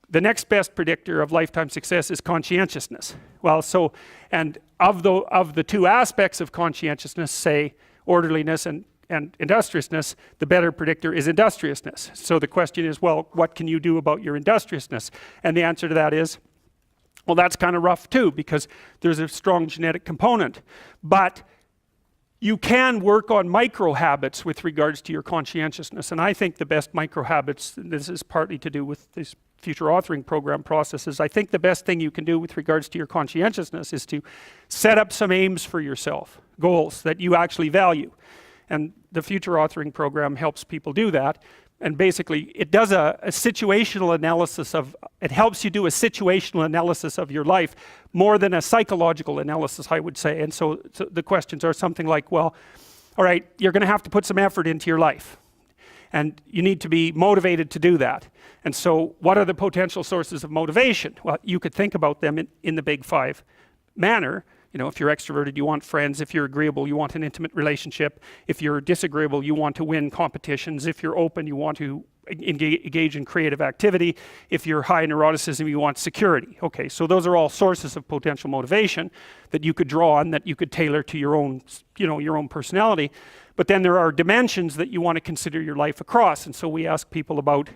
the next best predictor of lifetime success is conscientiousness. Well, so, and of the two aspects of conscientiousness, say orderliness and industriousness, the better predictor is industriousness. So the question is, well, what can you do about your industriousness? And the answer to that is, well, that's kind of rough too, because there's a strong genetic component. But you can work on micro habits with regards to your conscientiousness. And I think the best micro habits, this is partly to do with this future authoring program processes, I think the best thing you can do with regards to your conscientiousness is to set up some aims for yourself, goals that you actually value. And the future authoring program helps people do that. And basically, it does a situational analysis of, it helps you do a situational analysis of your life more than a psychological analysis, I would say. And so the questions are something like, well, all right, you're going to have to put some effort into your life. And you need to be motivated to do that. And so what are the potential sources of motivation? Well, you could think about them in the big five manner. You know, if you're extroverted, you want friends. If you're agreeable, you want an intimate relationship. If you're disagreeable, you want to win competitions. If you're open, you want to engage in creative activity. If you're high in neuroticism, you want security. Okay, so those are all sources of potential motivation that you could draw on, that you could tailor to your own, you know, your own personality. But then there are dimensions that you want to consider your life across. And so we ask people about,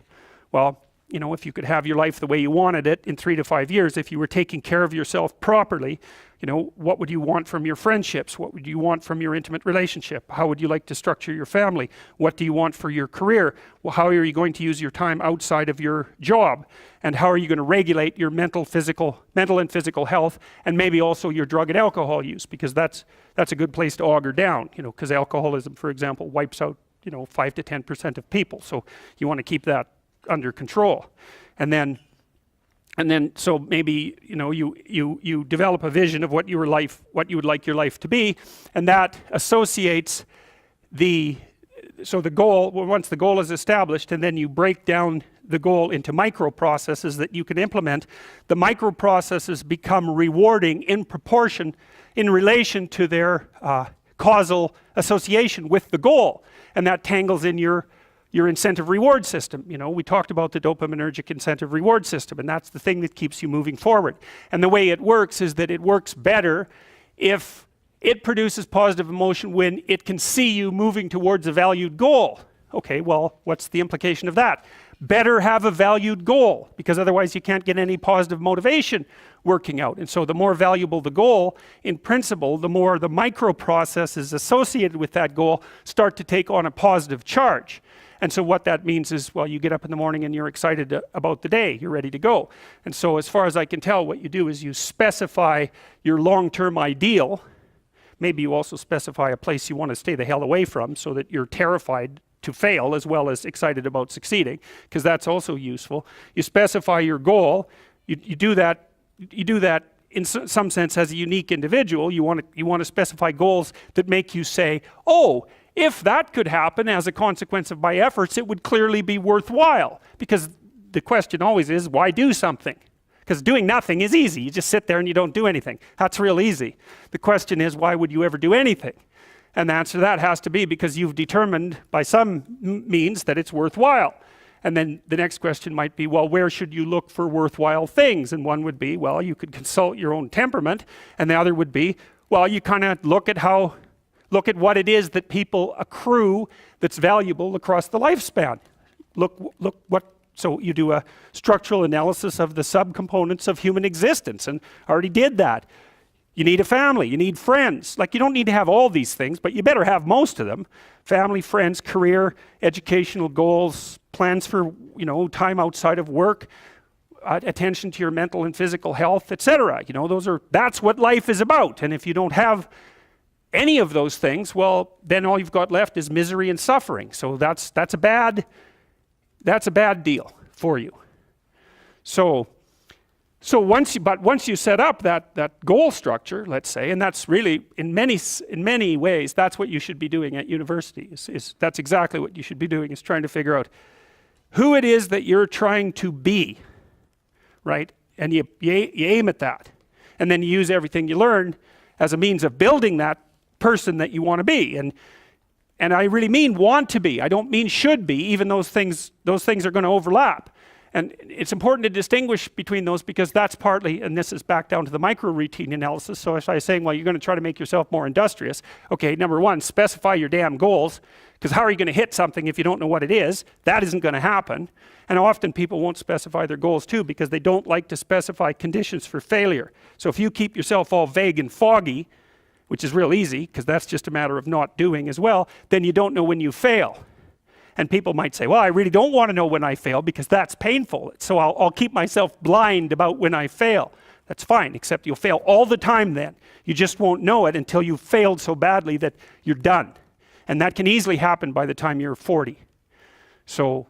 well, you know, if you could have your life the way you wanted it in 3 to 5 years, if you were taking care of yourself properly, you know, what would you want from your friendships? What would you want from your intimate relationship? How would you like to structure your family? What do you want for your career? Well, how are you going to use your time outside of your job? And how are you going to regulate your mental and physical health, and maybe also your drug and alcohol use? Because that's a good place to auger down, you know, because alcoholism, for example, wipes out, you know, 5 to 10% of people. So you want to keep that under control. And then so maybe, you know, you develop a vision of what you would like your life to be, and that associates the goal. Well, once the goal is established, and then you break down the goal into micro processes that you can implement, the micro processes become rewarding in proportion, in relation to their causal association with the goal, and that tangles in your incentive reward system. You know, we talked about the dopaminergic incentive reward system, and that's the thing that keeps you moving forward. And the way it works is that it works better if it produces positive emotion when it can see you moving towards a valued goal. Okay, well, what's the implication of that? Better have a valued goal, because otherwise you can't get any positive motivation working out. And so the more valuable the goal, in principle, the more the micro processes associated with that goal start to take on a positive charge. And so what that means is, well, you get up in the morning and you're excited about the day, you're ready to go. And so as far as I can tell, what you do is you specify your long-term ideal. Maybe you also specify a place you want to stay the hell away from, so that you're terrified to fail as well as excited about succeeding, because that's also useful. You specify your goal. You do that in some sense as a unique individual. You want to specify goals that make you say, oh, if that could happen as a consequence of my efforts, it would clearly be worthwhile. Because the question always is, why do something? Because doing nothing is easy. You just sit there and you don't do anything. That's real easy. The question is, why would you ever do anything? And the answer to that has to be because you've determined by some means that it's worthwhile. And then the next question might be, well, where should you look for worthwhile things? And one would be, well, you could consult your own temperament. And the other would be, well, you kind of look at what it is that people accrue that's valuable across the lifespan. So you do a structural analysis of the subcomponents of human existence, and I already did that. You need a family, you need friends. Like, you don't need to have all these things, but you better have most of them. Family, friends, career, educational goals, plans for, you know, time outside of work, attention to your mental and physical health, etc. You know, that's what life is about. And if you don't have any of those things, well, then all you've got left is misery and suffering. So that's a bad deal for you. So once you set up that goal structure, let's say, and that's really in many ways that's what you should be doing at university. That's exactly what you should be doing, is trying to figure out who it is that you're trying to be, right? And you aim at that, and then you use everything you learn as a means of building that person that you want to be. And I really mean want to be. I don't mean should be, even those things are going to overlap. And it's important to distinguish between those because that's partly, and this is back down to the micro routine analysis. So if I was saying, well, you're going to try to make yourself more industrious. Okay, number one, specify your damn goals, because how are you going to hit something if you don't know what it is? That isn't going to happen. And often people won't specify their goals too because they don't like to specify conditions for failure. So if you keep yourself all vague and foggy, which is real easy because that's just a matter of not doing as well, then you don't know when you fail. And people might say, well, I really don't want to know when I fail because that's painful. So I'll keep myself blind about when I fail. That's fine, except you'll fail all the time then. You just won't know it until you've failed so badly that you're done. And that can easily happen by the time you're 40. So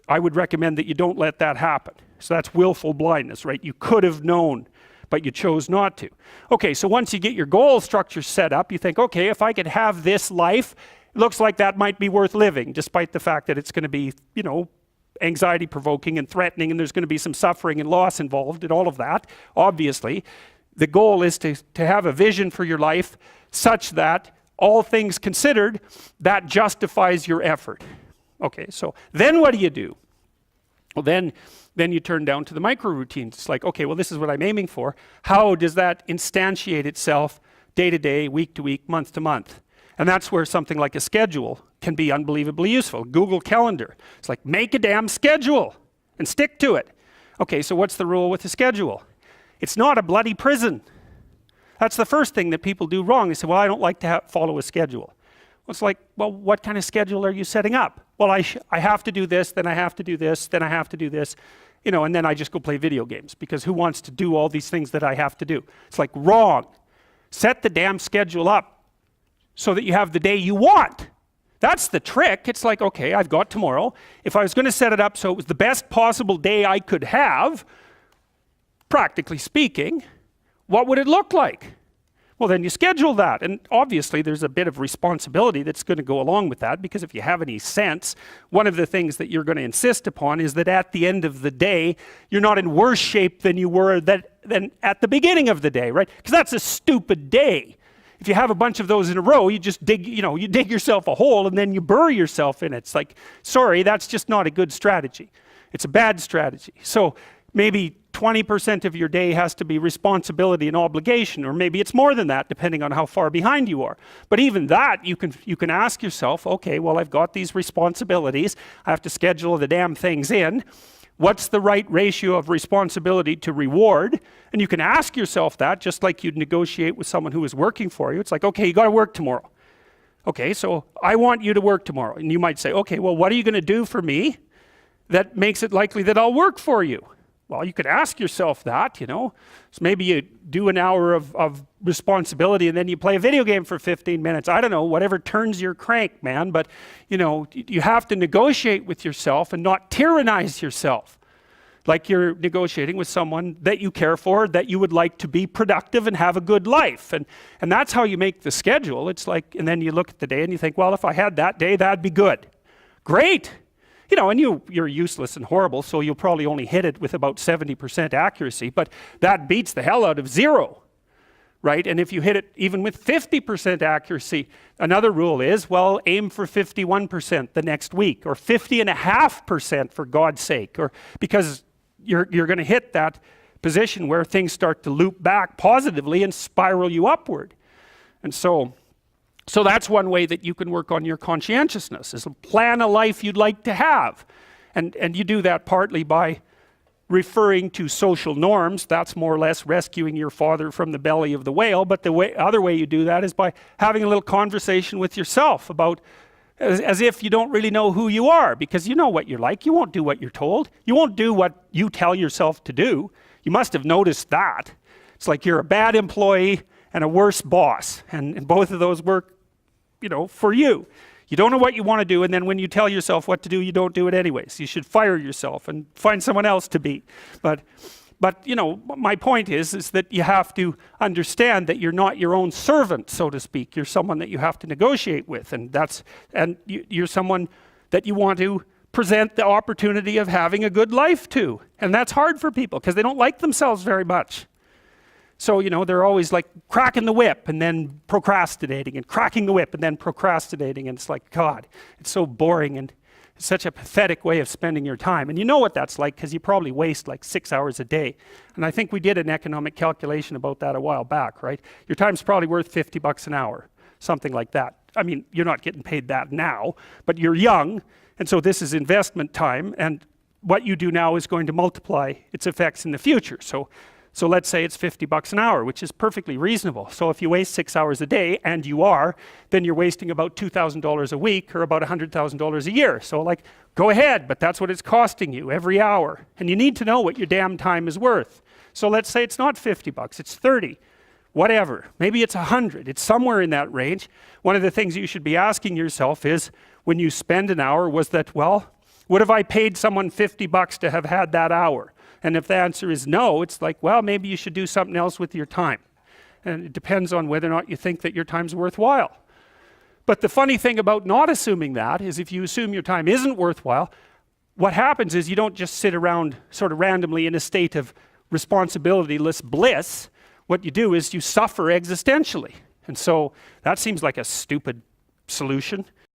I would recommend that you don't let that happen. So that's willful blindness, right? You could have known, but you chose not to. Okay, so once you get your goal structure set up, you think, okay, if I could have this life, it looks like that might be worth living, despite the fact that it's going to be, you know, anxiety provoking and threatening, and there's going to be some suffering and loss involved in all of that. Obviously, the goal is to have a vision for your life such that all things considered, that justifies your effort. Okay, so then what do? Well, then you turn down to the micro routines. It's like, okay, well, this is what I'm aiming for. How does that instantiate itself day to day, week to week, month to month? And that's where something like a schedule can be unbelievably useful. Google Calendar. It's like, make a damn schedule and stick to it. Okay, so what's the rule with the schedule? It's not a bloody prison. That's the first thing that people do wrong. They say, well, I don't like to follow a schedule. Well, it's like, well, what kind of schedule are you setting up? Well, I have to do this, then I have to do this, then I have to do this, you know, and then I just go play video games because who wants to do all these things that I have to do? It's like, wrong. Set the damn schedule up so that you have the day you want. That's the trick. It's like, okay, I've got tomorrow. If I was going to set it up so it was the best possible day I could have, practically speaking, what would it look like? Well, then you schedule that. And obviously there's a bit of responsibility that's going to go along with that, because if you have any sense, one of the things that you're going to insist upon is that at the end of the day, you're not in worse shape than you were than at the beginning of the day, right? Because that's a stupid day. If you have a bunch of those in a row, you just dig yourself a hole and then you bury yourself in it. It's like, sorry, that's just not a good strategy. It's a bad strategy. So maybe 20% of your day has to be responsibility and obligation, or maybe it's more than that, depending on how far behind you are. But even that, you can ask yourself, okay, well, I've got these responsibilities. I have to schedule the damn things in. What's the right ratio of responsibility to reward? And you can ask yourself that just like you'd negotiate with someone who is working for you. It's like, okay, you got to work tomorrow. Okay, so I want you to work tomorrow. And you might say, okay, well, what are you going to do for me that makes it likely that I'll work for you? Well, you could ask yourself that, you know. So maybe you do an hour of responsibility and then you play a video game for 15 minutes. I don't know, whatever turns your crank, man. But, you know, you have to negotiate with yourself and not tyrannize yourself. Like you're negotiating with someone that you care for, that you would like to be productive and have a good life. And that's how you make the schedule. It's like, and then you look at the day and you think, well, if I had that day, that'd be good. Great. You know, and you're useless and horrible, so you'll probably only hit it with about 70% accuracy, but that beats the hell out of 0, right? And if you hit it even with 50% accuracy, another rule is, well, aim for 51% the next week, or 50.5% for God's sake, or because you're going to hit that position where things start to loop back positively and spiral you upward. And so that's one way that you can work on your conscientiousness, is plan a life you'd like to have. And you do that partly by referring to social norms. That's more or less rescuing your father from the belly of the whale. But the other way you do that is by having a little conversation with yourself about, as if you don't really know who you are, because you know what you're like. You won't do what you're told. You won't do what you tell yourself to do. You must have noticed that. It's like you're a bad employee and a worse boss. And both of those work, you know, for you. You don't know what you want to do, and then when you tell yourself what to do, you don't do it anyways. You should fire yourself and find someone else to be. But you know, my point is that you have to understand that you're not your own servant, so to speak. You're someone that you have to negotiate with, and you're someone that you want to present the opportunity of having a good life to. And that's hard for people because they don't like themselves very much. So, you know, they're always like cracking the whip and then procrastinating, and cracking the whip and then procrastinating. And it's like, God, it's so boring and such a pathetic way of spending your time. And you know what that's like, because you probably waste like 6 hours a day. And I think we did an economic calculation about that a while back, right? Your time's probably worth 50 bucks an hour, something like that. I mean, you're not getting paid that now, but you're young, and so this is investment time, and what you do now is going to multiply its effects in the future. So let's say it's 50 bucks an hour, which is perfectly reasonable. So if you waste 6 hours a day, and you are, then you're wasting about $2,000 a week, or about $100,000 a year. So like, go ahead, but that's what it's costing you every hour. And you need to know what your damn time is worth. So let's say it's not 50 bucks, it's 30, whatever. Maybe it's 100, it's somewhere in that range. One of the things you should be asking yourself is, when you spend an hour, was that, well, would have I paid someone 50 bucks to have had that hour? And if the answer is no, it's like, well, maybe you should do something else with your time. And it depends on whether or not you think that your time's worthwhile. But the funny thing about not assuming that is, if you assume your time isn't worthwhile, what happens is you don't just sit around sort of randomly in a state of responsibilityless bliss. What you do is you suffer existentially. And so that seems like a stupid solution.